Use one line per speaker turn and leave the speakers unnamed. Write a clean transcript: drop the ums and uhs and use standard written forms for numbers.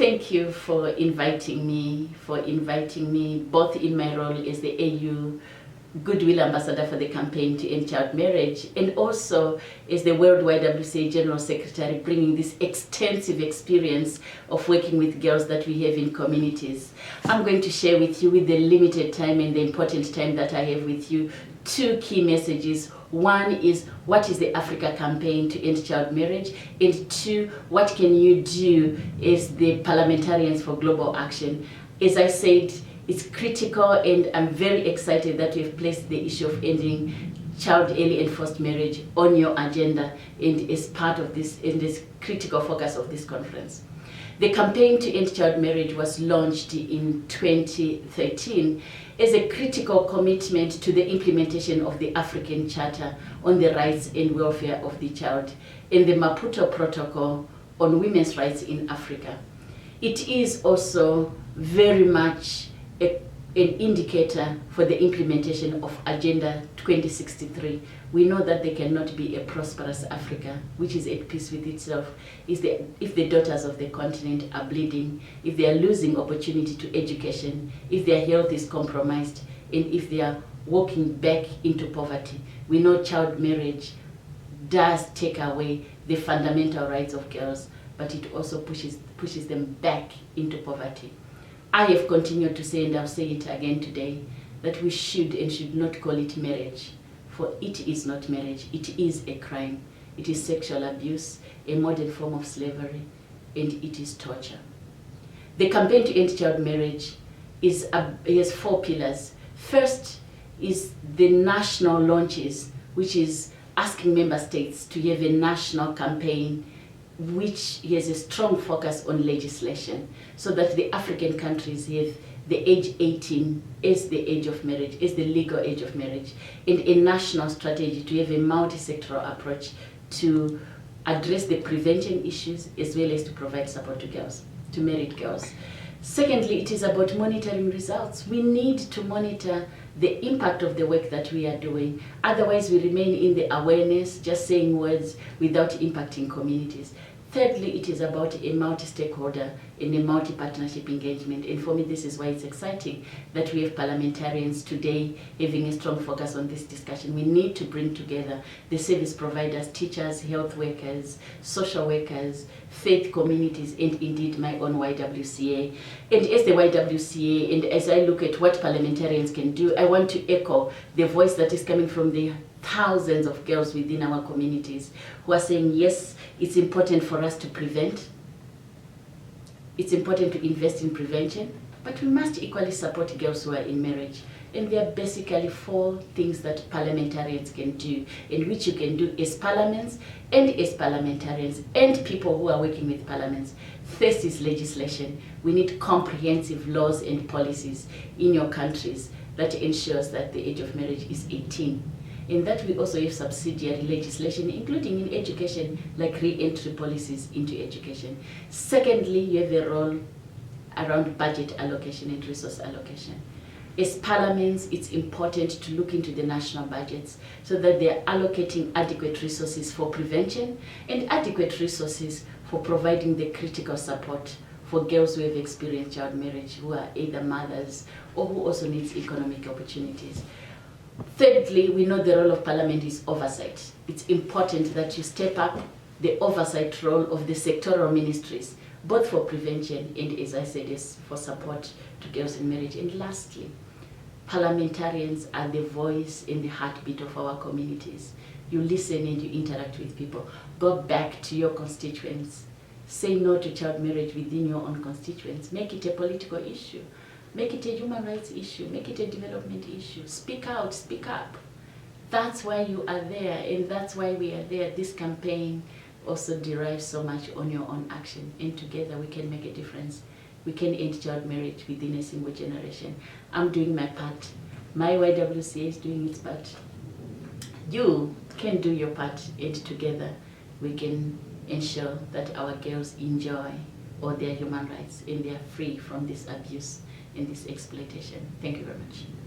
Thank you for inviting me, both in my role as the AU Goodwill Ambassador for the campaign to end child marriage, and also as the World YWCA General Secretary, bringing this extensive experience of working with girls that we have in communities. I'm going to share with you, with the limited time and the important time that I have with you, two key messages. One is, what is the Africa campaign to end child marriage? And two, what can you do as the Parliamentarians for Global Action? As I said, it's critical, and I'm very excited that we've placed the issue of ending child early and forced marriage on your agenda and as part of this, in this critical focus of this conference. The campaign to end child marriage was launched in 2013 as a critical commitment to the implementation of the African Charter on the Rights and Welfare of the Child and the Maputo Protocol on Women's Rights in Africa. It is also very much an indicator for the implementation of Agenda 2063. We know that there cannot be a prosperous Africa which is at peace with itself if the daughters of the continent are bleeding, if they are losing opportunity to education, if their health is compromised, and if they are walking back into poverty. We know child marriage does take away the fundamental rights of girls, but it also pushes them back into poverty. I have continued to say, and I'll say it again today, that we should and should not call it marriage, for it is not marriage. It is a crime. It is sexual abuse, a modern form of slavery, and it is torture. The campaign to end child marriage has four pillars. First is the national launches, which is asking member states to have a national campaign which has a strong focus on legislation, so that the African countries have the age 18 as the age of marriage, as the legal age of marriage, and a national strategy to have a multi-sectoral approach to address the prevention issues as well as to provide support to girls, to married girls. Secondly, it is about monitoring results. We need to monitor the impact of the work that we are doing. Otherwise, we remain in the awareness, just saying words without impacting communities. Thirdly, it is about a multi-stakeholder and a multi-partnership engagement. And for me, this is why it's exciting that we have parliamentarians today having a strong focus on this discussion. We need to bring together the service providers, teachers, health workers, social workers, faith communities, and indeed my own YWCA. And as the YWCA, and as I look at what parliamentarians can do, I want to echo the voice that is coming from the thousands of girls within our communities who are saying, yes, it's important for us to prevent. It's important to invest in prevention, but we must equally support girls who are in marriage. And there are basically four things that parliamentarians can do, and which you can do as parliaments and as parliamentarians and people who are working with parliaments. First is legislation. We need comprehensive laws and policies in your countries that ensures that the age of marriage is 18. In that, we also have subsidiary legislation, including in education, like re-entry policies into education. Secondly, you have a role around budget allocation and resource allocation. As parliaments, it's important to look into the national budgets so that they are allocating adequate resources for prevention and adequate resources for providing the critical support for girls who have experienced child marriage, who are either mothers or who also need economic opportunities. Thirdly, we know the role of Parliament is oversight. It's important that you step up the oversight role of the sectoral ministries, both for prevention and, as I said, yes, for support to girls in marriage. And lastly, parliamentarians are the voice and the heartbeat of our communities. You listen and you interact with people. Go back to your constituents. Say no to child marriage within your own constituents. Make it a political issue. Make it a human rights issue. Make it a development issue. Speak out, speak up. That's why you are there, and that's why we are there. This campaign also derives so much on your own action, and together we can make a difference. We can end child marriage within a single generation. I'm doing my part. My YWCA is doing its part. You can do your part, and together we can ensure that our girls enjoy all their human rights and they are free from this abuse and this exploitation. Thank you very much.